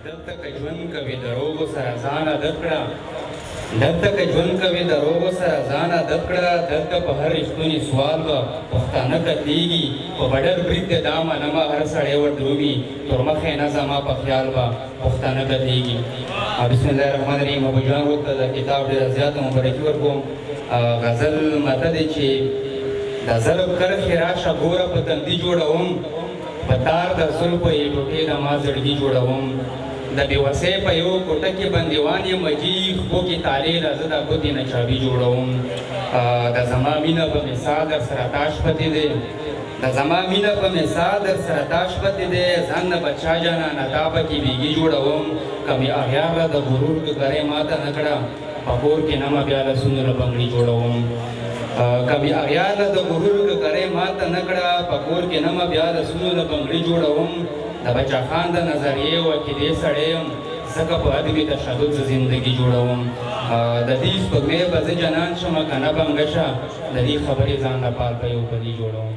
دلته که ژوند کوې د روغو سره ځان عادت کړه دلته که ژوند کوې د روغو سره ځان عادت کړه دلته په هر رښتوني سوال به پښتانه قتلېږي په بډر برید د دا منمه هر سړی وردرومي تر مخې نه زما په خیال به پښتانه قتلېږي بسم الله الرحمن الرحیم ابو جان ورته د کتاب ډېره زیاته مبارکي ورکوم غزل ماته دی چې د ظلم کرښې راشه ګوره په تندي جوړوم په تار د زلفو یې ټوټې د ما زړګي جوړوم د بېوسۍ په یو کوټه کې بندیوان یم مجي خپو کې تالې ده زه د ګوتې نه چابي جوړوم د زما مینه په مثال در سره تاش پتې دی د زما مینه په مثال در سره تاش پتې دی ځان نه بچا جانانه تا پکې بیګي جوړوم که مې اغیاره د غرور ګګرۍ ماته نه کړه په کور کې نه مه بیا لاسونو له بنګړي جوړوم که مې اغیاره د غرور ګګرۍ ماته نه کړه په کور کې نه مه بیا لاسونو له بنګړي جوړوم د بچا خان د نظریې وکیلې سړی یم ځکه په ادبي تشدد زه زندګي جوړوم د دې سپوږمۍ به زه جنان شمه که نه بنګه شه د دې خبرې ځان لپاره په یو پلي جوړوم